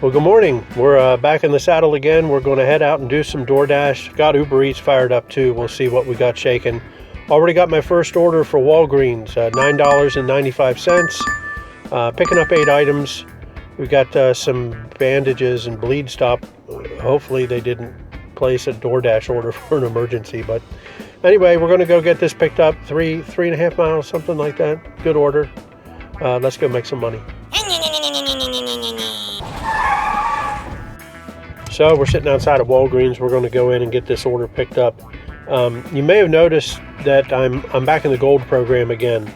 Well, good morning. We're back in the saddle again. We're going to head out and do some DoorDash. Got Uber Eats fired up too. We'll see what we got shaking. Already got my first order for Walgreens, $9.95. Picking up 8 items. We got some bandages and bleed stop. Hopefully they didn't place a DoorDash order for an emergency. But anyway, we're going to go get this picked up. 3.5 miles, something like that. Good order. Let's go make some money. So we're sitting outside of Walgreens. We're going to go in and get this order picked up. You may have noticed that I'm back in the gold program again.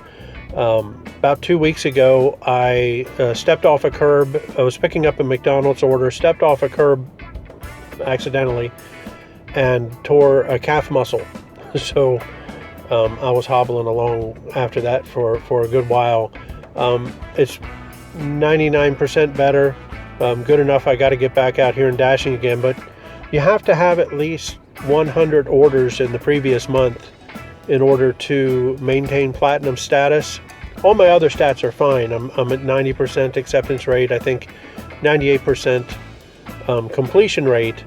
About 2 weeks ago, I stepped off a curb. I was picking up a McDonald's order, stepped off a curb accidentally, and tore a calf muscle. So I was hobbling along after that for a good while. It's 99% better. Good enough. I got to get back out here and dashing again, but you have to have at least 100 orders in the previous month in order to maintain platinum status. All my other stats are fine. I'm at 90% acceptance rate. I think 98% completion rate.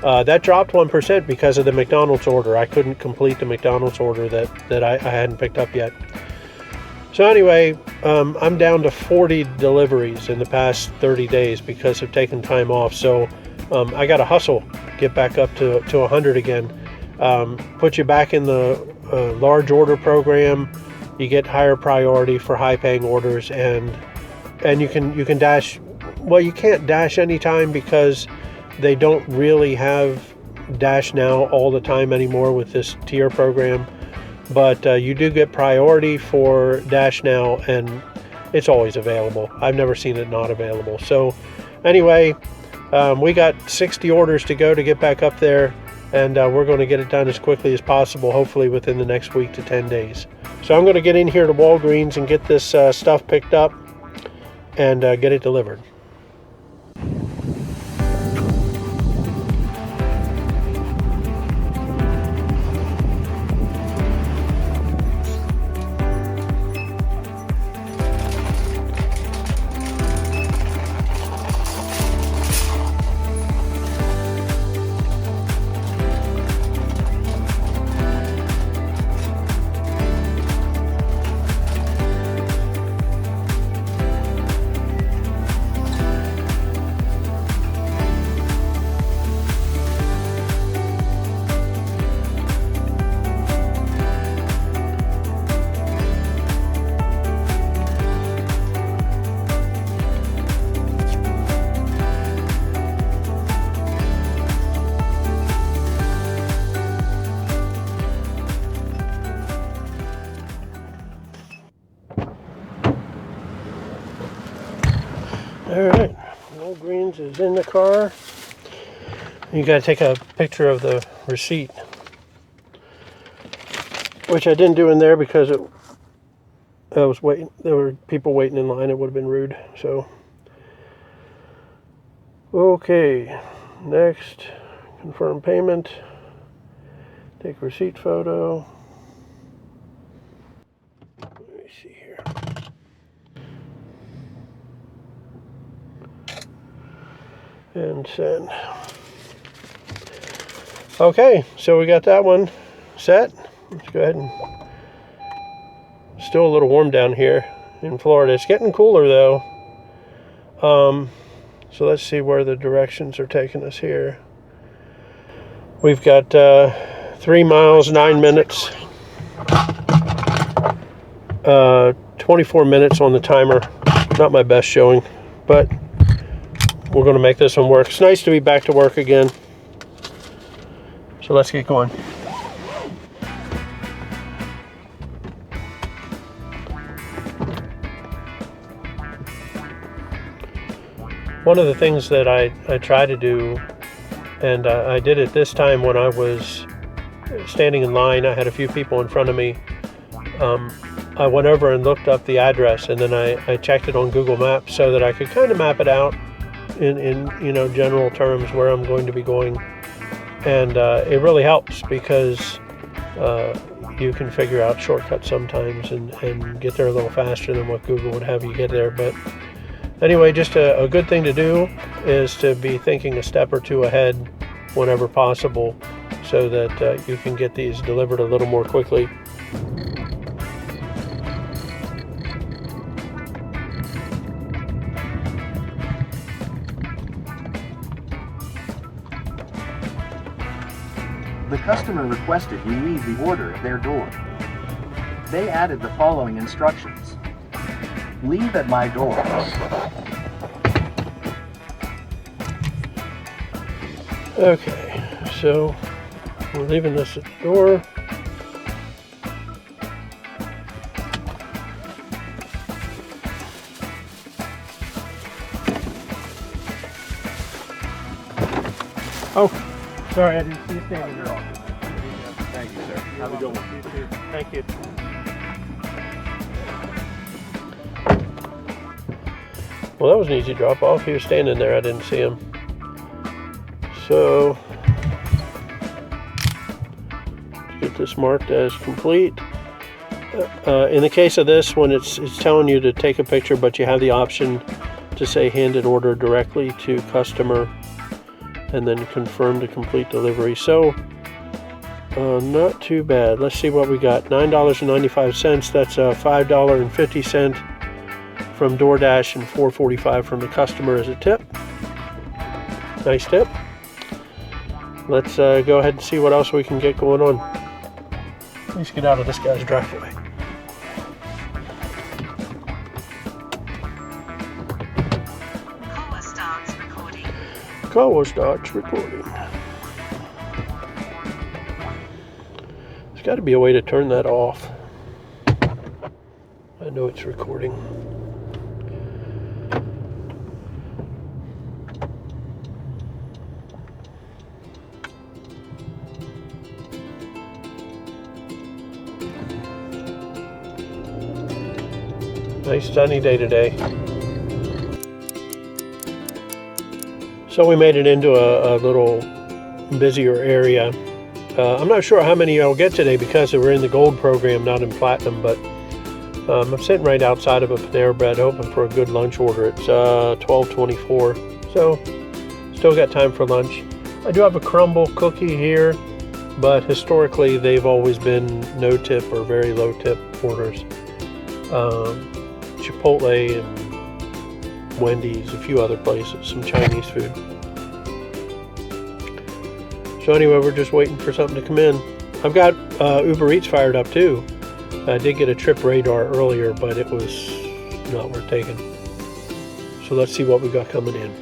That dropped 1% because of the McDonald's order. I couldn't complete the McDonald's order that I hadn't picked up yet. So anyway, I'm down to 40 deliveries in the past 30 days because of taking time off. So I got to hustle, get back up to 100 again. Put you back in the large order program. You get higher priority for high-paying orders, and you can dash. Well, you can't dash anytime because they don't really have Dash Now all the time anymore with this tier program. But you do get priority for Dash Now, and it's always available. I've never seen it not available. So anyway, we got 60 orders to go to get back up there, and we're going to get it done as quickly as possible, hopefully within the next week to 10 days. So I'm going to get in here to Walgreens and get this stuff picked up and get it delivered. Alright, Walgreens is in the car. You gotta take a picture of the receipt, which I didn't do in there because I was waiting. There were people waiting in line. It would have been rude. So, okay, next, confirm payment. Take receipt photo. Let me see here. And send. Okay, so we got that one set. Let's go ahead and... Still a little warm down here in Florida. It's getting cooler though. So let's see where the directions are taking us here. We've got 3 miles, 9 minutes. 24 minutes on the timer. Not my best showing, but we're going to make this one work. It's nice to be back to work again. So let's get going. One of the things that I try to do, and I did it this time when I was standing in line. I had a few people in front of me. I went over and looked up the address, and then I checked it on Google Maps so that I could kind of map it out in general terms where I'm going to be going. And it really helps because you can figure out shortcuts sometimes and get there a little faster than what Google would have you get there. But Anyway, just a good thing to do is to be thinking a step or two ahead whenever possible so that you can get these delivered a little more quickly. The customer requested you leave the order at their door. They added the following instructions. Leave at my door. Okay, so we're leaving this at the door. Oh, sorry, I didn't see you standing there. Thank you, sir. Have a good one. You too. Thank you. Well, that was an easy drop off. He was standing there. I didn't see him. So, get this marked as complete. In the case of this one, it's telling you to take a picture, but you have the option to say handed order directly to customer and then confirm the complete delivery. So, not too bad. Let's see what we got. $9.95. That's $5.50 from DoorDash and $4.45 from the customer as a tip. Nice tip. Let's go ahead and see what else we can get going on. Let's get out of this guy's driveway. Caller starts recording. Caller starts recording. There's got to be a way to turn that off. I know it's recording. Nice sunny day today. So we made it into a little busier area. I'm not sure how many I'll get today because we're in the gold program, not in platinum, but I'm sitting right outside of a Panera Bread hoping for a good lunch order. It's 12:24, so still got time for lunch. I do have a crumble cookie here, but historically they've always been no tip or very low tip orders. Chipotle and Wendy's, a few other places, some Chinese food. So anyway, we're just waiting for something to come in. I've got Uber Eats fired up too. I did get a trip radar earlier, but it was not worth taking. So let's see what we got coming in.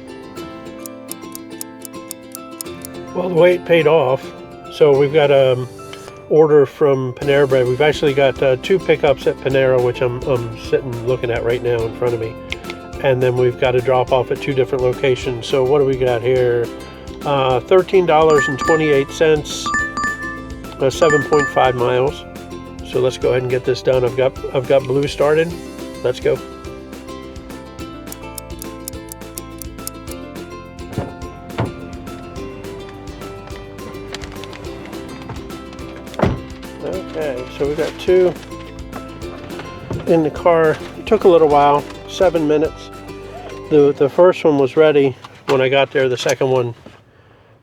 Well, the wait paid off. So we've got order from Panera Bread. We've actually got 2 pickups at Panera, which I'm sitting looking at right now in front of me, and then we've got a drop off at 2 different locations. So what do we got here? $13.28, 7.5 miles. So let's go ahead and get this done. I've got Blue started. Let's go. Okay, so we got 2 in the car. It took a little while, 7 minutes. The first one was ready when I got there. The second one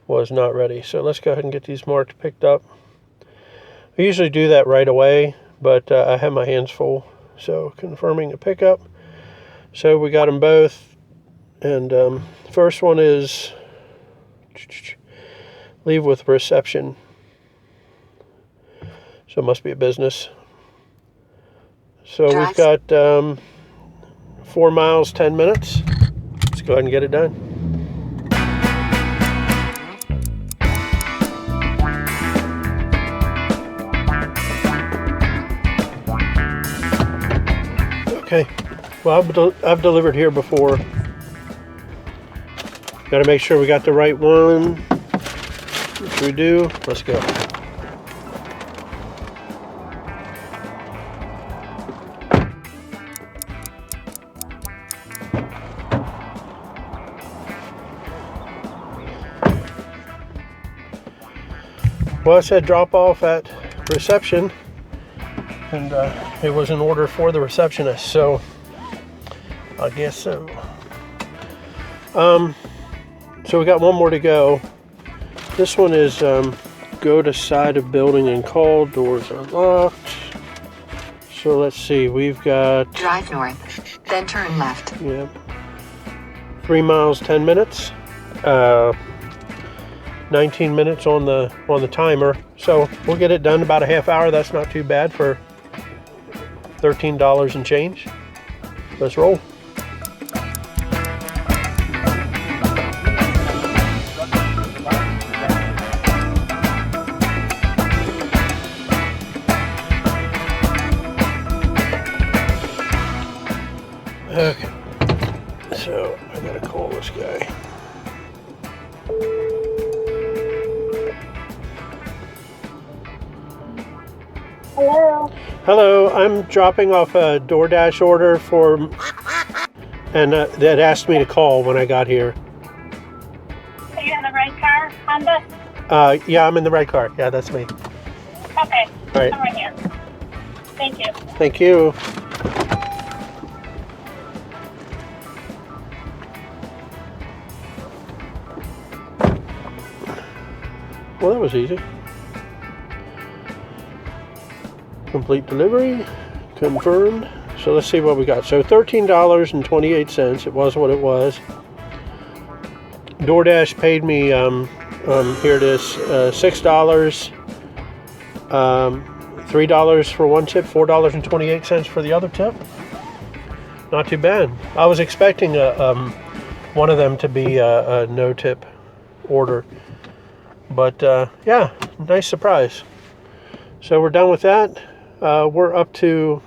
was not ready. So let's go ahead and get these marked, picked up. I usually do that right away, but I have my hands full. So confirming a pickup. So we got them both. And first one is leave with reception. So it must be a business. So we've got 4 miles, 10 minutes. Let's go ahead and get it done. Okay, well, I've delivered here before. Got to make sure we got the right one, which we do. Let's go. Well, it said drop off at reception, and it was an order for the receptionist, so I guess so. So we got one more to go. This one is go to side of building and call. Doors are locked. So let's see. We've got drive north, then turn left. Yeah. 3 miles, 10 minutes. 19 minutes on the timer. So we'll get it done in about a half hour. That's not too bad for $13 and change. Let's roll. Okay, so I gotta call this guy. Hello. Hello, I'm dropping off a DoorDash order for, and that asked me to call when I got here. Are you in the right car, Honda? Yeah, I'm in the right car. Yeah, that's me. Okay. All right. I'm right here. Thank you. Thank you. Well, that was easy. Complete delivery, confirmed. So let's see what we got. So $13.28. It was what it was. DoorDash paid me. Here it is. $6. $3 for one tip. $4.28 for the other tip. Not too bad. I was expecting one of them to be a no tip order. But yeah, nice surprise. So we're done with that. We're up to,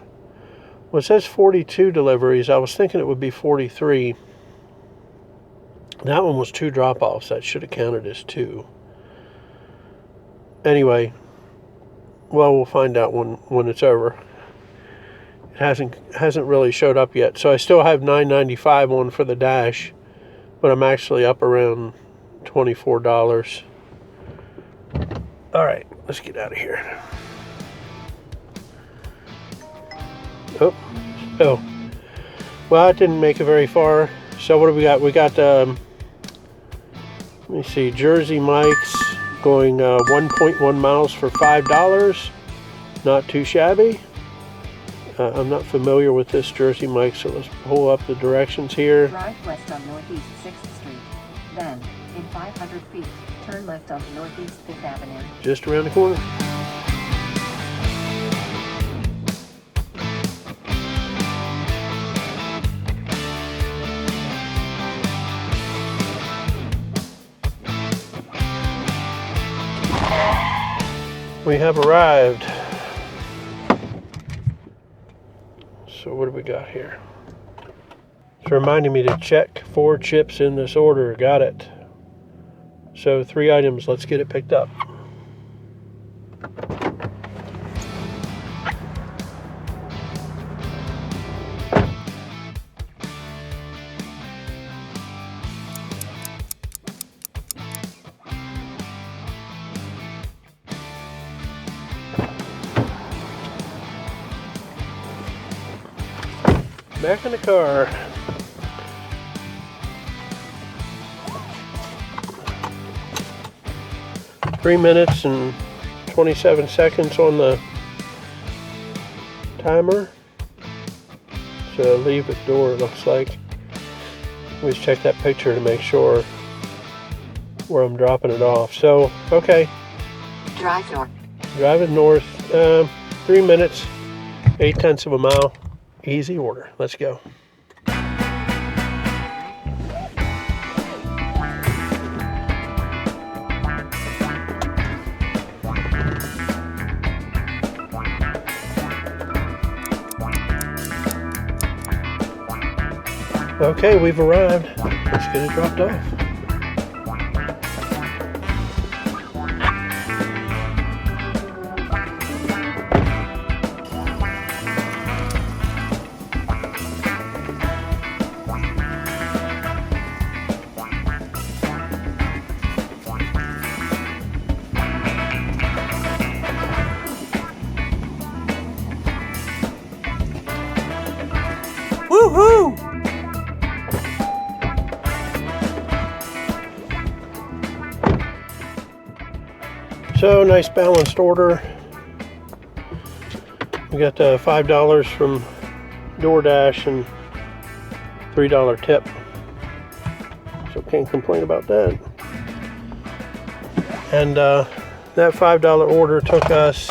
well, it says 42 deliveries. I was thinking it would be 43. That one was 2 drop-offs. That should have counted as 2. Anyway, well, we'll find out when it's over. It hasn't really showed up yet. So I still have $9.95 on for the Dash, but I'm actually up around $24. All right, let's get out of here. Oh, well, it didn't make it very far. So what do we got? We got, let me see, Jersey Mike's going 1.1 miles for $5. Not too shabby. I'm not familiar with this Jersey Mike, so let's pull up the directions here. Drive west on Northeast 6th Street. Then, in 500 feet, turn left onto Northeast 5th Avenue. Just around the corner. We have arrived. So what do we got here? It's reminding me to check 4 chips in this order. Got it. So 3 items. Let's get it picked up. Back in the car. Three minutes and 27 seconds on the timer. So leave it door, it looks like. We just check that picture to make sure where I'm dropping it off. So, okay. Drive north. Driving north. 3 minutes, 0.8 of a mile. Easy order. Let's go. Okay, we've arrived. Let's get it dropped off. Woohoo! So nice balanced order. We got $5 from DoorDash and $3 tip. So can't complain about that. And that $5 order took us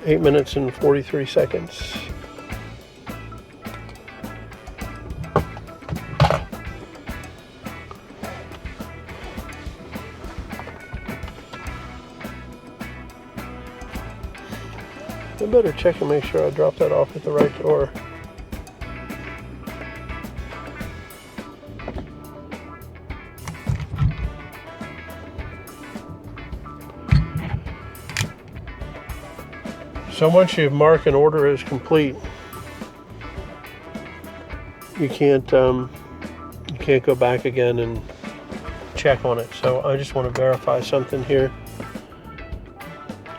8 minutes and 43 seconds. I better check and make sure I drop that off at the right door. So once you mark an order as complete, you can't go back again and check on it. So I just want to verify something here.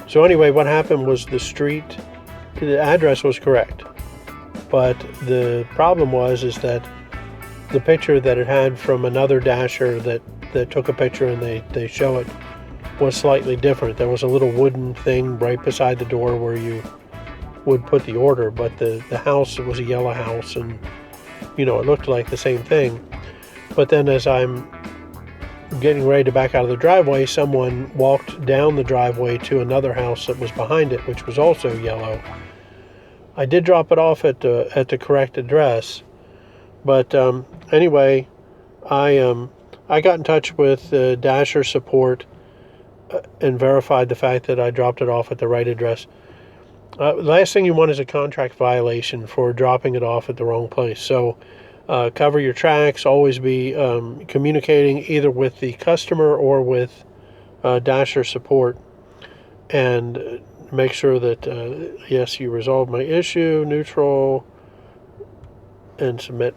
So anyway, what happened was the address was correct, but the problem is that the picture that it had from another dasher that took a picture and they show it was slightly different. There was a little wooden thing right beside the door where you would put the order, but the house, it was a yellow house, and it looked like the same thing. But then as I'm getting ready to back out of the driveway, someone walked down the driveway to another house that was behind it, which was also yellow. I did drop it off at the correct address, but anyway, I got in touch with Dasher support and verified the fact that I dropped it off at the right address. Last thing you want is a contract violation for dropping it off at the wrong place. So cover your tracks. Always be communicating either with the customer or with Dasher support, and make sure that yes, you resolve my issue, neutral, and submit.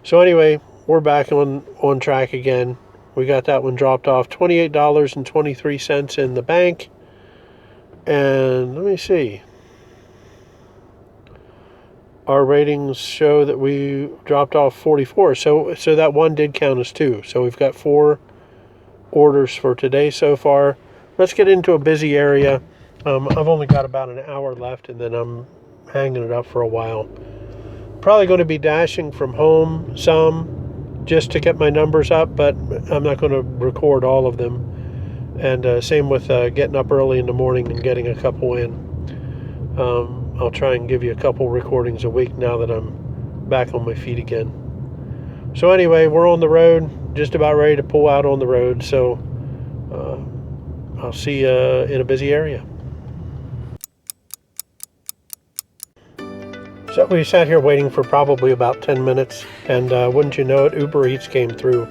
So anyway, we're back on track again. We got that one dropped off, $28.23 in the bank. And let me see. Our ratings show that we dropped off 44. So that one did count as 2. So we've got 4 orders for today so far. Let's get into a busy area. I've only got about an hour left, and then I'm hanging it up for a while. Probably going to be dashing from home some, just to get my numbers up, but I'm not going to record all of them. And same with getting up early in the morning and getting a couple in. I'll try and give you a couple recordings a week now that I'm back on my feet again. So anyway, we're on the road, just about ready to pull out on the road. So I'll see you in a busy area. So we sat here waiting for probably about 10 minutes, and wouldn't you know it, Uber Eats came through.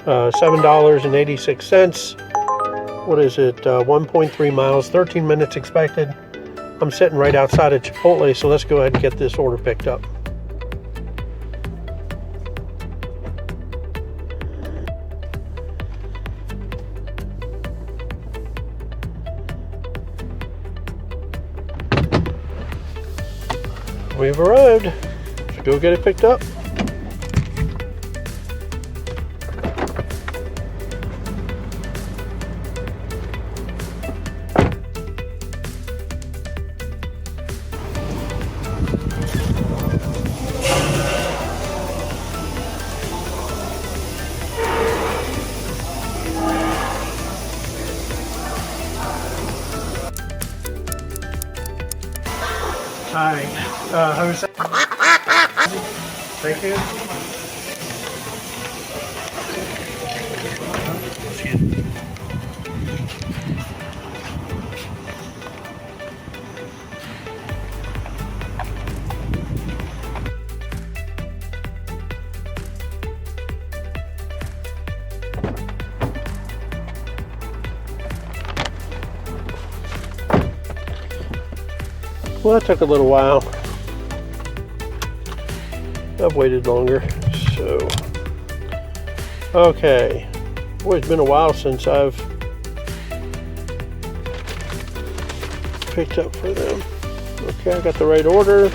$7.86. What is it? 1.3 miles, 13 minutes expected. I'm sitting right outside of Chipotle, so let's go ahead and get this order picked up. We've arrived. Let's go get it picked up. Hi. Who's that? Thank you. Well, that took a little while. I've waited longer, so. Okay. Boy, it's been a while since I've picked up for them. Okay, I got the right order.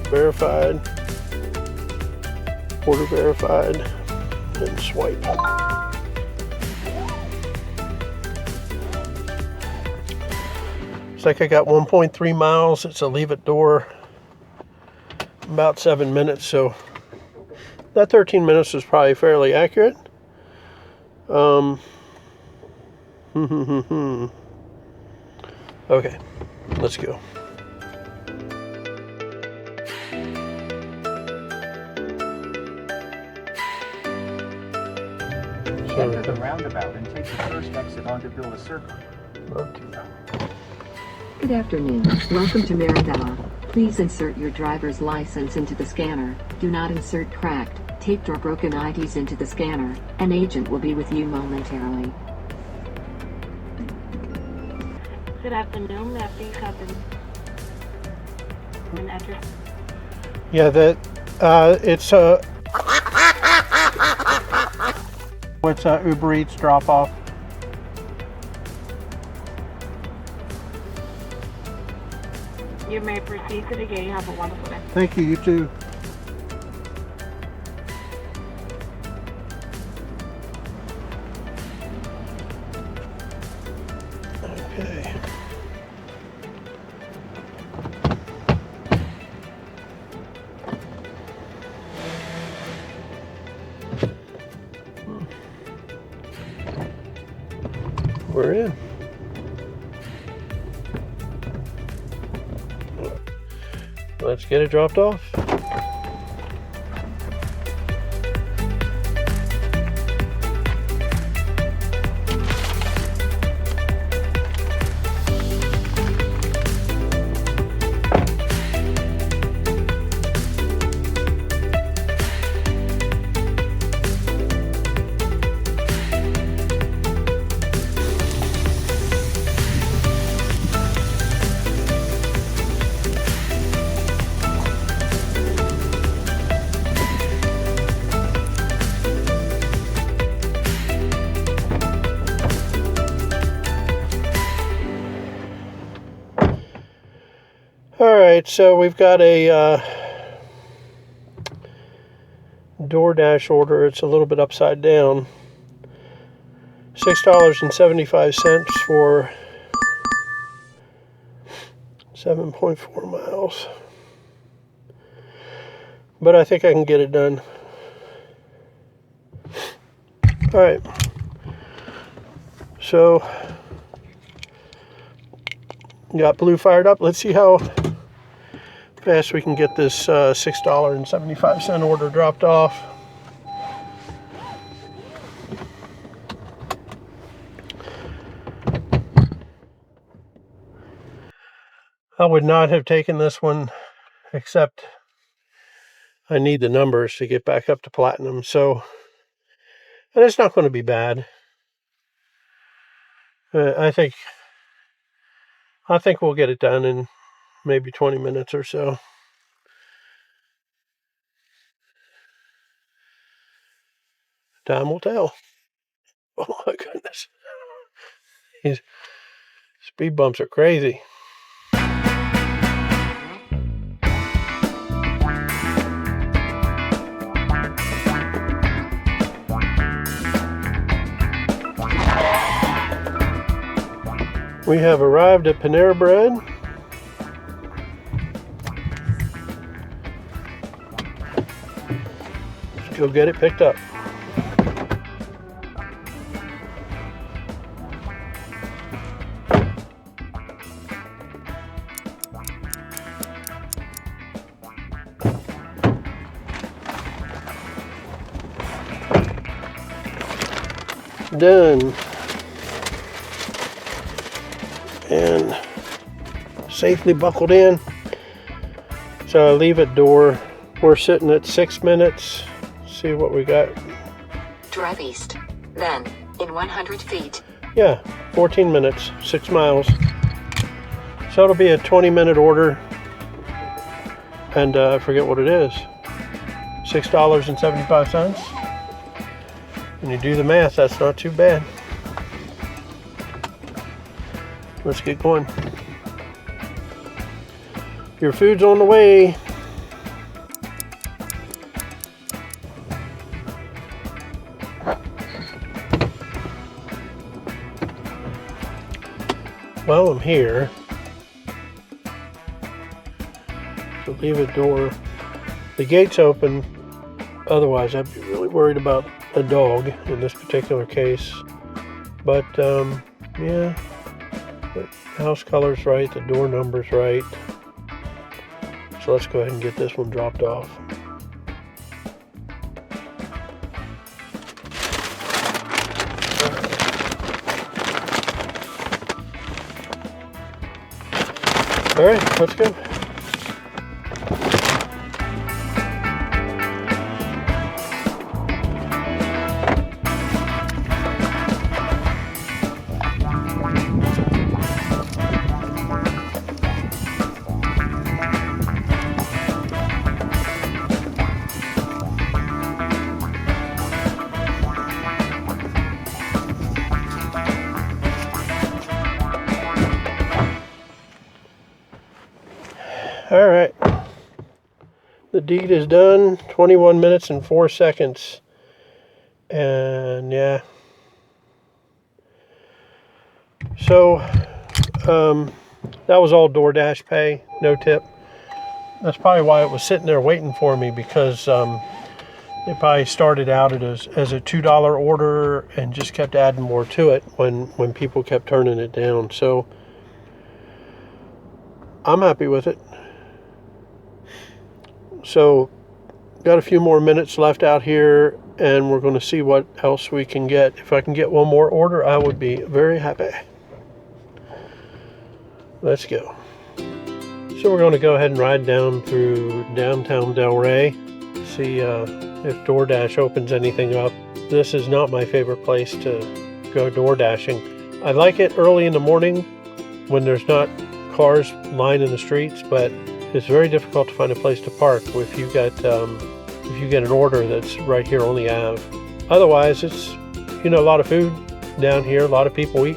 Verified. Order verified. and swipe. Looks like I got 1.3 miles. It's a leave at door, about 7 minutes, so that 13 minutes is probably fairly accurate. Okay, let's go. Enter the roundabout and take the first exit onto Build a Circle. Good afternoon. Welcome to Marabella. Please insert your driver's license into the scanner. Do not insert cracked, taped or broken IDs into the scanner. An agent will be with you momentarily. Good afternoon. May I please have an address? Yeah, that it's Uber Eats drop off. You may proceed to the gate. Have a wonderful day. Thank you. You too. Okay. We're in. Let's get it dropped off. Alright, so we've got a DoorDash order. It's a little bit upside down. $6.75 for 7.4 miles. But I think I can get it done. Alright. So, got blue fired up. Let's see how fast we can get this $6.75 order dropped off. I would not have taken this one, except I need the numbers to get back up to platinum. So, and it's not going to be bad. I think we'll get it done in maybe 20 minutes or so. Time will tell. Oh my goodness. These speed bumps are crazy. We have arrived at Panera Bread. Let's go get it picked up. Done. And safely buckled in. So I leave at door. We're sitting at 6 minutes. See what we got. Drive east. Then, in 100 feet. Yeah, 14 minutes, 6 miles. So it'll be a 20-minute order. And I forget what it is. $6.75. When you do the math, that's not too bad. Let's get going. Your food's on the way. while I'm here, so leave a door. The gate's open. Otherwise, I'd be really worried about a dog in this particular case. But yeah, the house color's right, the door number's right. So let's go ahead and get this one dropped off. All right, let's go. All right, the deed is done. 21 minutes and 4 seconds. And yeah, so that was all DoorDash pay, no tip. That's probably why it was sitting there waiting for me, because it probably started out as a $2 order and just kept adding more to it when people kept turning it down. So I'm happy with it. So got a few more minutes left out here, and we're going to see what else we can get. If I can get one more order, I would be very happy. Let's go. So we're going to go ahead and ride down through downtown Delray, see if DoorDash opens anything up. This is not my favorite place to go door dashing. I like it early in the morning when there's not cars lining the streets, but it's very difficult to find a place to park if you get an order that's right here on the Ave. Otherwise, it's a lot of food down here. A lot of people eat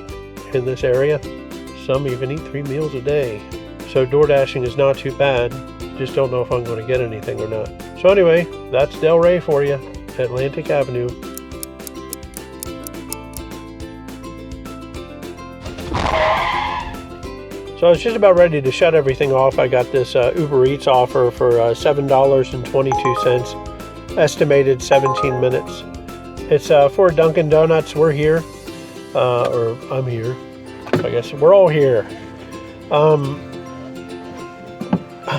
in this area. Some even eat 3 meals a day. So door dashing is not too bad. Just don't know if I'm going to get anything or not. So anyway, that's Delray for you, Atlantic Avenue. So I was just about ready to shut everything off. I got this Uber Eats offer for $7.22, estimated 17 minutes. It's for Dunkin' Donuts. We're here, or I'm here. I guess we're all here. I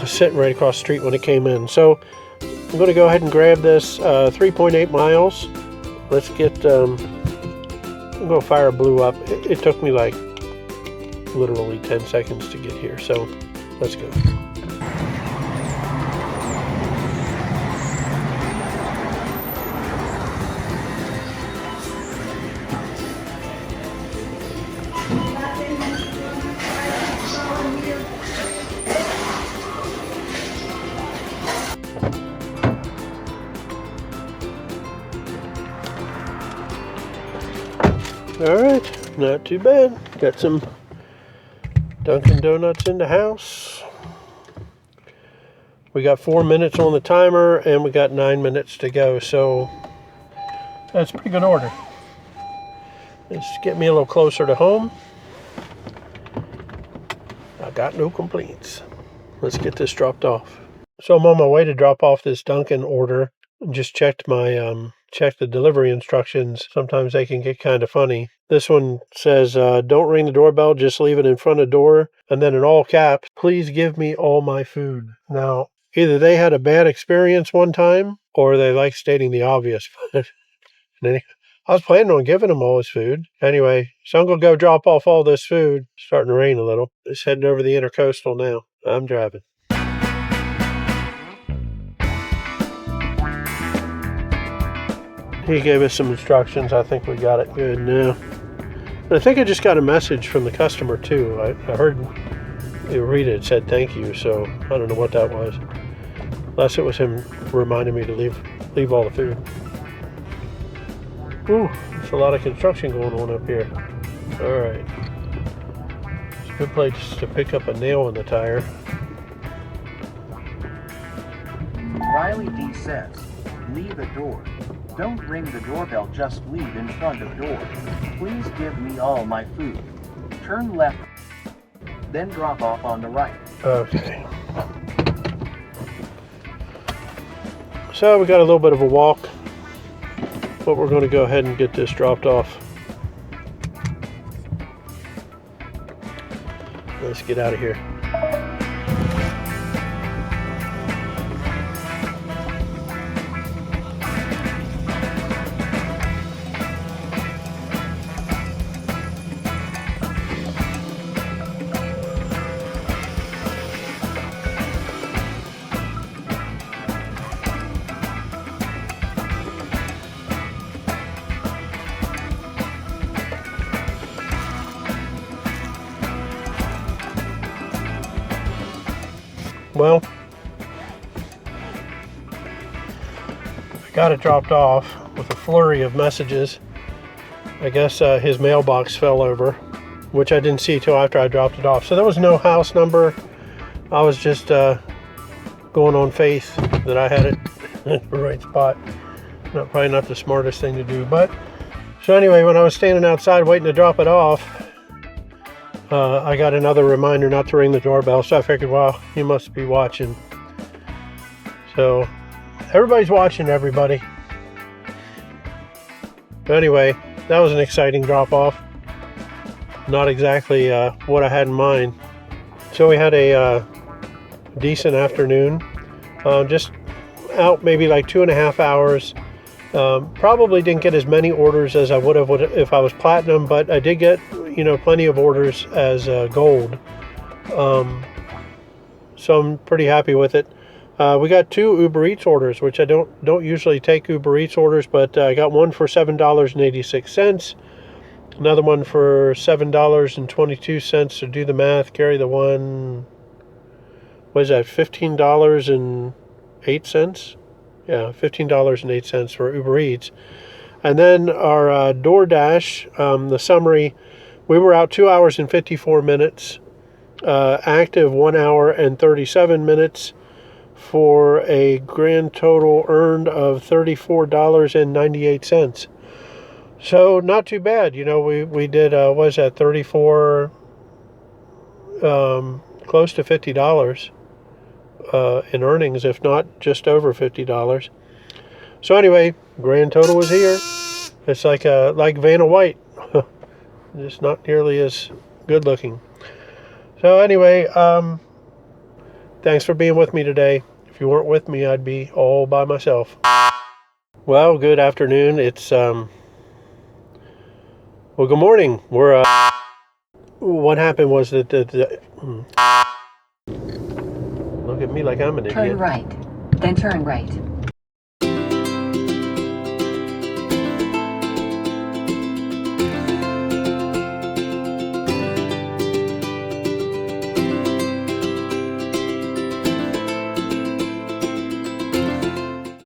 was sitting right across the street when it came in. So I'm going to go ahead and grab this 3.8 miles. Let's get, I'm going to fire blue up. It took me like literally 10 seconds to get here, so let's go. All right, not too bad. Got some Dunkin' Donuts in the house. We got 4 minutes on the timer, and we got 9 minutes to go, so that's a pretty good order. Let's get me a little closer to home. I got no complaints. Let's get this dropped off. So I'm on my way to drop off this Dunkin' order. Just checked my checked the delivery instructions. Sometimes they can get kind of funny. This one says, don't ring the doorbell, just leave it in front of the door. And then in all caps, please give me all my food. Now, either they had a bad experience one time, or they like stating the obvious. I was planning on giving him all his food. Anyway, so I'm going to go drop off all this food. It's starting to rain a little. It's heading over the intercoastal now. I'm driving. He gave us some instructions. I think we got it good now. And I think I just got a message from the customer too. I heard you read it. It said thank you. So I don't know what that was. Unless it was him reminding me to leave all the food. Ooh, there's a lot of construction going on up here. All right. It's a good place to pick up a nail in the tire. Riley D says, leave a door. Don't ring the doorbell, just leave in front of door. Please give me all my food. Turn left. then drop off on the right. Okay. So we got a little bit of a walk, but we're going to go ahead and get this dropped off. Let's get out of here. Well, I got it dropped off with a flurry of messages. I guess his mailbox fell over, which I didn't see till after I dropped it off. So there was no house number. I was just going on faith that I had it at the right spot. Probably not the smartest thing to do, but so anyway, when I was standing outside waiting to drop it off, I got another reminder not to ring the doorbell, so I figured, well, you must be watching. So, everybody's watching, everybody. But anyway, that was an exciting drop-off. Not exactly what I had in mind. So we had a decent afternoon. Just out maybe like 2.5 hours. Probably didn't get as many orders as I would have if I was platinum, but I did get, plenty of orders as gold. So I'm pretty happy with it. We got 2 Uber Eats orders, which I don't usually take Uber Eats orders, but I got one for $7.86, another one for $7.22. So do the math, carry the one. What is that? $15.08. Yeah, $15.08 for Uber Eats. And then our DoorDash, the summary, we were out 2 hours and 54 minutes, active 1 hour and 37 minutes for a grand total earned of $34.98. So not too bad. We did, what was that, 34, close to $50 in earnings, if not just over $50. So anyway, grand total was here. It's like Vanna White, just not nearly as good looking. So anyway, thanks for being with me today. If you weren't with me, I'd be all by myself. Well, good afternoon. It's well, good morning. We're what happened was that look at me like I'm an idiot. Turn right, then turn right.